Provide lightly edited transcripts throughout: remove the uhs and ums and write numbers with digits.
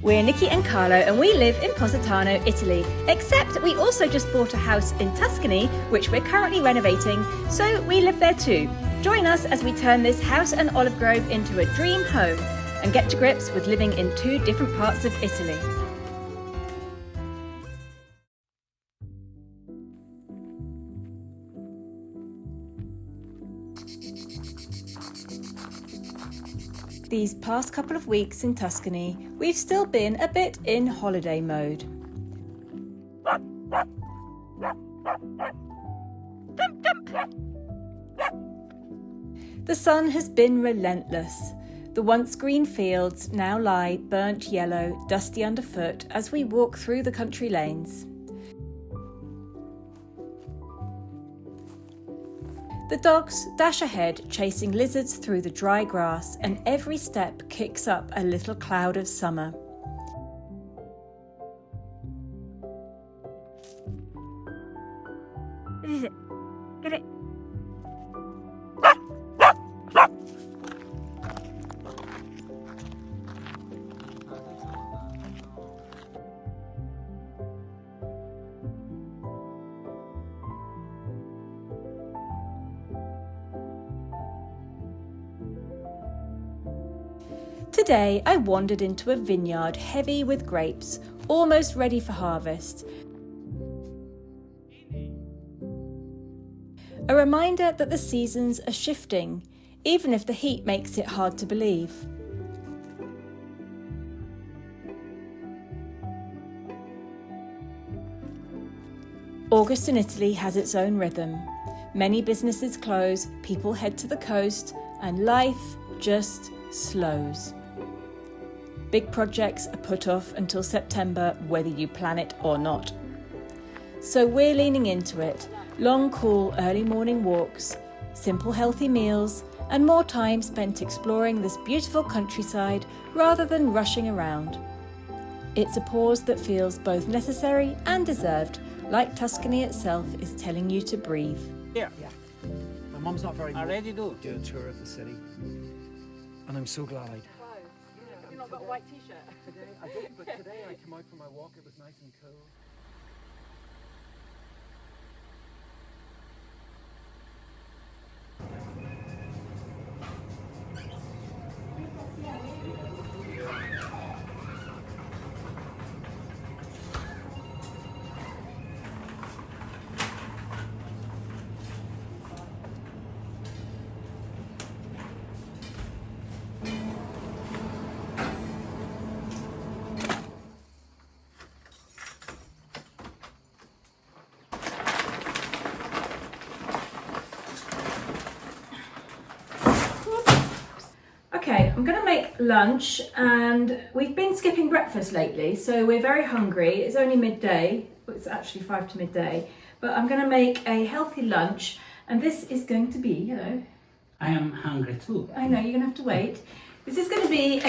We're Nicki and Carlo and we live in Positano, Italy, except we also just bought a house in Tuscany, which we're currently renovating, so we live there too. Join us as we turn this house and olive grove into a dream home and get to grips with living in two different parts of Italy. These past couple of weeks in Tuscany, we've still been a bit in holiday mode. The sun has been relentless. The once green fields now lie burnt yellow, dusty underfoot as we walk through the country lanes. The dogs dash ahead, chasing lizards through the dry grass, and every step kicks up a little cloud of summer. What is it? Get it! Today I wandered into a vineyard heavy with grapes, almost ready for harvest. A reminder that the seasons are shifting, even if the heat makes it hard to believe. August in Italy has its own rhythm. Many businesses close, people head to the coast, and life just slows. Big projects are put off until September, whether you plan it or not. So we're leaning into it. Long, cool, early morning walks, simple, healthy meals, and more time spent exploring this beautiful countryside rather than rushing around. It's a pause that feels both necessary and deserved, like Tuscany itself is telling you to breathe. Yeah. My mum's not very Already do a tour of the city. And I'm so glad I did. You've not got a white t-shirt? Today I did, but today I came out for my walk, it was nice and cool. Okay, I'm going to make lunch and we've been skipping breakfast lately, so we're very hungry. It's only midday, it's actually 5 to midday, but I'm going to make a healthy lunch and this is going to be, I am hungry too. I know, you're going to have to wait. This is going to be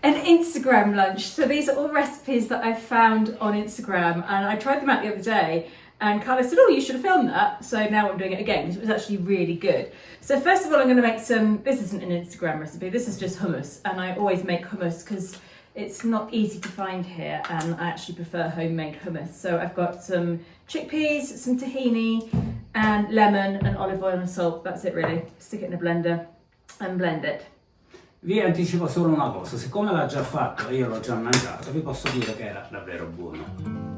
an Instagram lunch. So these are all recipes that I've found on Instagram and I tried them out the other day. And Carla said, oh, you should have filmed that. So now I'm doing it again because it was actually really good. So first of all, I'm going to make this isn't an Instagram recipe, this is just hummus. And I always make hummus because it's not easy to find here and I actually prefer homemade hummus. So I've got some chickpeas, some tahini and lemon and olive oil and salt. That's it really. Stick it in a blender and blend it. Vi anticipo solo una cosa, siccome l'ha già fatto e io l'ho già mangiato, vi posso dire che era davvero buono.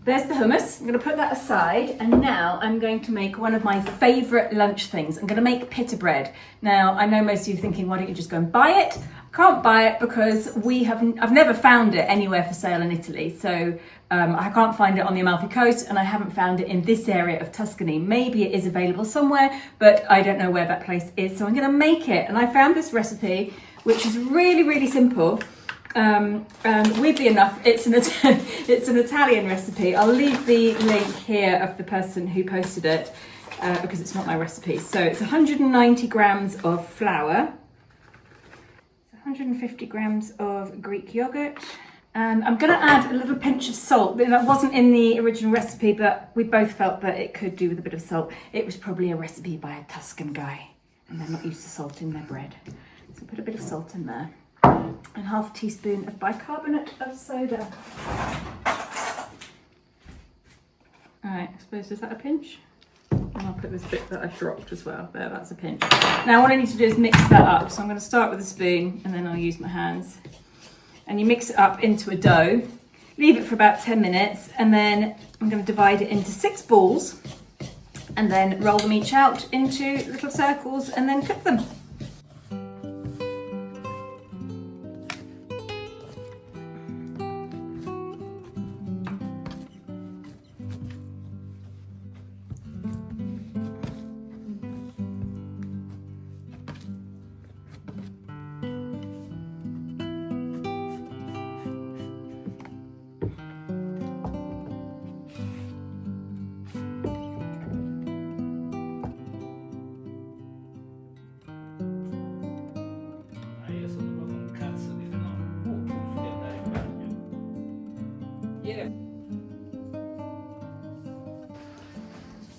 There's the hummus. I'm going to put that aside and now I'm going to make one of my favourite lunch things. I'm going to make pita bread. Now, I know most of you are thinking, why don't you just go and buy it? Can't buy it because I've never found it anywhere for sale in Italy. So I can't find it on the Amalfi Coast, and I haven't found it in this area of Tuscany. Maybe it is available somewhere, but I don't know where that place is. So I'm gonna make it. And I found this recipe, which is really, really simple. And weirdly enough, it's an Italian recipe. I'll leave the link here of the person who posted it because it's not my recipe. So it's 190 grams of flour, 150 grams of Greek yogurt, and I'm going to add a little pinch of salt. That wasn't in the original recipe, but we both felt that it could do with a bit of salt. It was probably a recipe by a Tuscan guy, and they're not used to salt in their bread. So put a bit of salt in there, and half a teaspoon of bicarbonate of soda. All right, I suppose, is that a pinch? And I'll put this bit that I've dropped as well. There, that's a pinch. Now what I need to do is mix that up. So I'm going to start with a spoon and then I'll use my hands. And you mix it up into a dough. Leave it for about 10 minutes and then I'm going to divide it into 6 balls and then roll them each out into little circles and then cook them.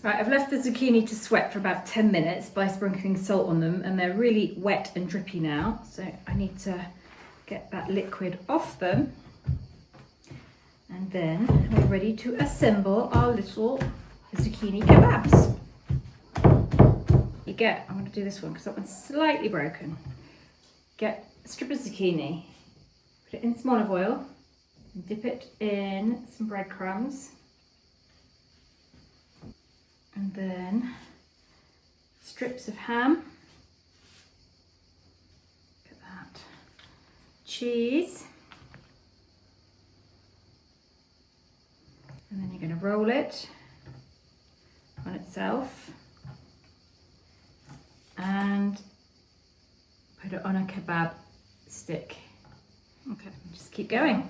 Right, I've left the zucchini to sweat for about 10 minutes by sprinkling salt on them, and they're really wet and drippy now, so I need to get that liquid off them. And then we're ready to assemble our little zucchini kebabs. I'm going to do this one because that one's slightly broken. Get a strip of zucchini, put it in some olive oil, and dip it in some breadcrumbs. And then strips of ham. Look at that. Cheese. And then you're going to roll it on itself and put it on a kebab stick. Okay, just keep going.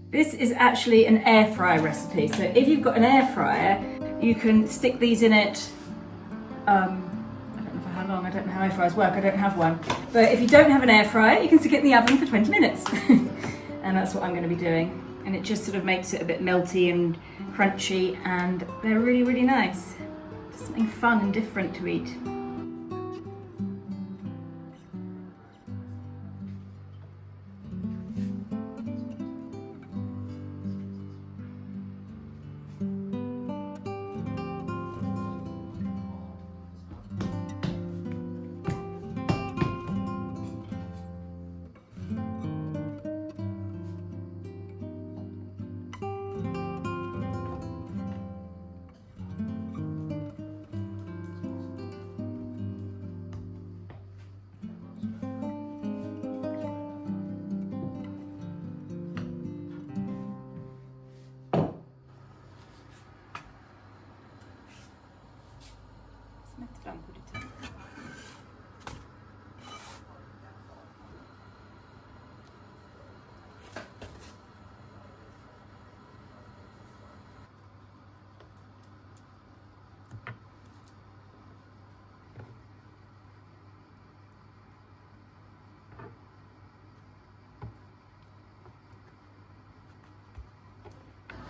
This is actually an air fryer recipe. So if you've got an air fryer, you can stick these in it. I don't know for how long, I don't know how air fryers work, I don't have one. But if you don't have an air fryer, you can stick it in the oven for 20 minutes. And that's what I'm going to be doing. And it just sort of makes it a bit melty and crunchy, and they're really, really nice. Just something fun and different to eat.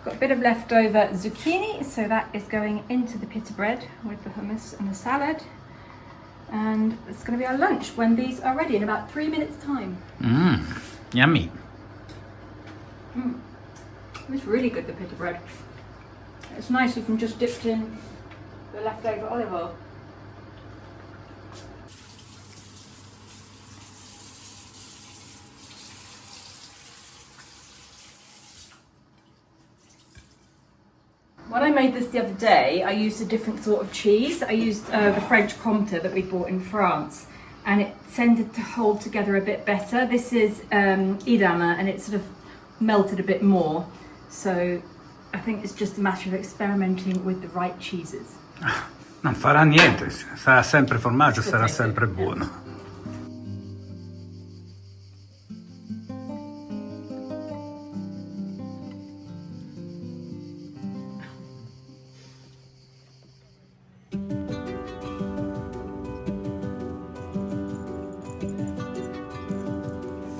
Got a bit of leftover zucchini, so that is going into the pita bread with the hummus and the salad. And it's going to be our lunch when these are ready in about 3 minutes time. Yummy. It's really good, the pita bread. It's nice if you can just dip in the leftover olive oil. When I made this the other day, I used a different sort of cheese. I used the French Comté that we bought in France, and it tended to hold together a bit better. This is Edama, and it sort of melted a bit more. So I think it's just a matter of experimenting with the right cheeses. Non farà niente, sarà sempre formaggio, sarà sempre buono.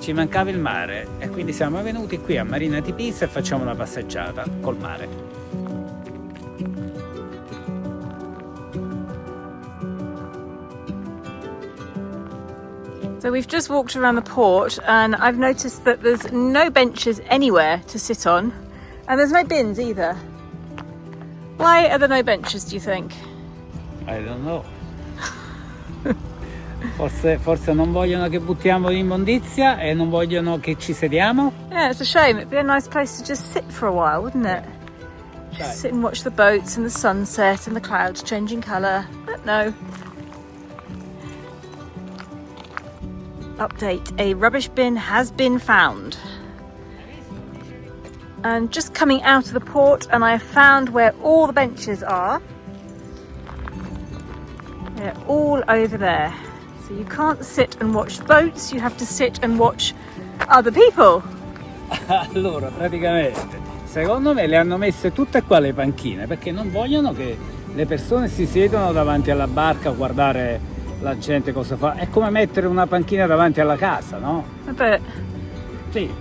Ci mancava il mare e quindi siamo venuti qui a Marina di Pisa e facciamo una passeggiata col mare. So we've just walked around the port and I've noticed that there's no benches anywhere to sit on, and there's no bins either. Why are there no benches, do you think? I don't know. Forse non vogliono che buttiamo l'immondizia e non vogliono che ci sediamo? Yeah, it's a shame. It'd be a nice place to just sit for a while, wouldn't it? Just sit and watch the boats and the sunset and the clouds changing colour. But no. Update, a rubbish bin has been found. And just coming out of the port, and I have found where all the benches are. They're all over there. So you can't sit and watch boats, you have to sit and watch other people. Allora, praticamente, secondo me le hanno messe tutte qua le panchine perché non vogliono che le persone si siedano davanti alla barca a guardare la gente cosa fa. È come mettere una panchina davanti alla casa, no? Vabbè. Sì.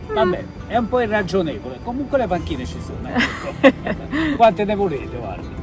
Vabbè, è un po' irragionevole. Comunque le panchine ci sono. Ecco. Quante ne volete, guarda.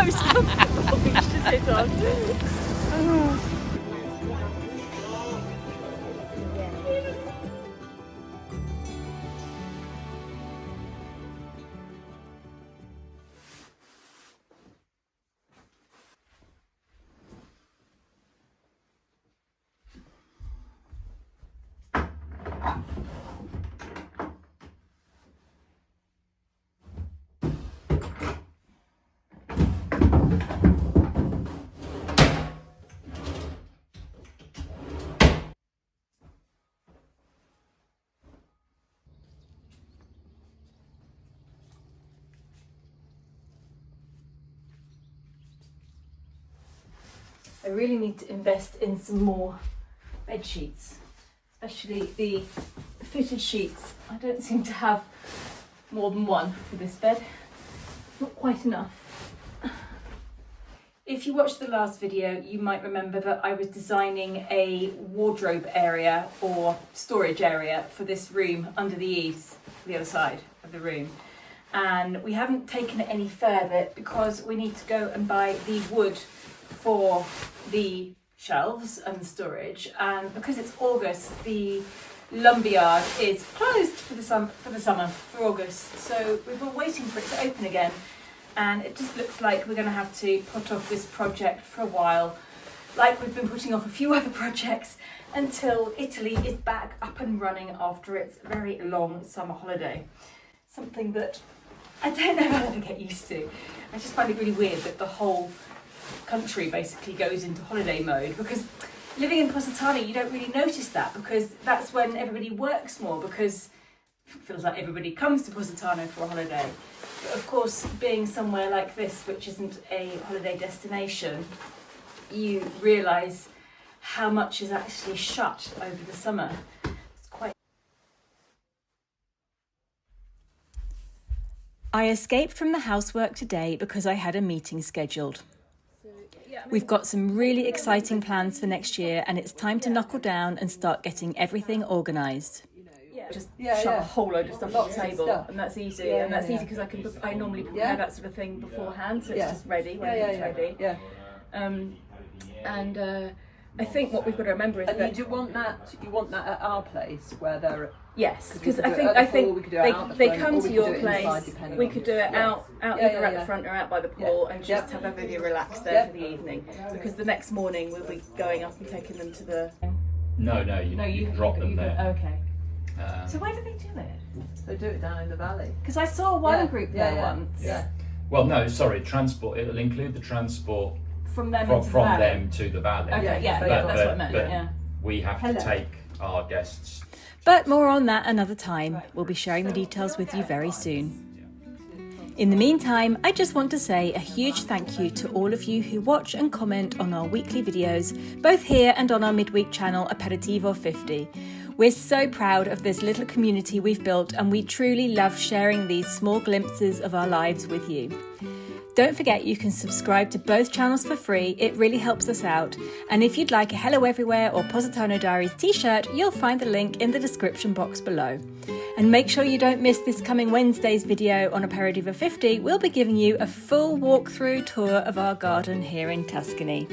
most comfortable beach to sit on. I really need to invest in some more bed sheets, especially the fitted sheets. I don't seem to have more than one for this bed. Not quite enough. If you watched the last video, you might remember that I was designing a wardrobe area or storage area for this room under the eaves, the other side of the room. And we haven't taken it any further because we need to go and buy the wood for the shelves and storage, and because it's August, the lumberyard is closed for the summer, for August. So we've been waiting for it to open again, and it just looks like we're going to have to put off this project for a while like we've been putting off a few other projects until Italy is back up and running after its very long summer holiday. Something that I don't know if I'll ever get used to. I just find it really weird that the whole country basically goes into holiday mode, because living in Positano you don't really notice that, because that's when everybody works more, because it feels like everybody comes to Positano for a holiday. But of course, being somewhere like this, which isn't a holiday destination, you realise how much is actually shut over the summer. It's quite. I escaped from the housework today because I had a meeting scheduled. We've got some really exciting plans for next year, and it's time to knuckle down and start getting everything organised. Just shove a whole load of stuff on the table, and that's easy. Easy because I normally prepare that sort of thing beforehand, so it's just ready when it's ready. I think what we've got to remember is that you want that at our place where they're. Yes, because I think they come to your place. We could do it out either at the front or out by the pool, and just have everybody relaxed there for the evening. Because the next morning we'll be going up and taking them to the. No, you drop them there. Okay. So where do they do it? They do it down in the valley. Because I saw one group there once. Yeah. Well, no, sorry. Transport. It'll include the transport from them to the valley. Okay. That's what I meant. But we have to take our guests. But more on that another time. We'll be sharing the details with you very soon. In the meantime, I just want to say a huge thank you to all of you who watch and comment on our weekly videos, both here and on our midweek channel Aperitivo 50. We're so proud of this little community we've built, and we truly love sharing these small glimpses of our lives with you. Don't forget you can subscribe to both channels for free, it really helps us out. And if you'd like a Hello Everywhere or Positano Diaries t-shirt, you'll find the link in the description box below. And make sure you don't miss this coming Wednesday's video on Aperitivo 50, we'll be giving you a full walkthrough tour of our garden here in Tuscany.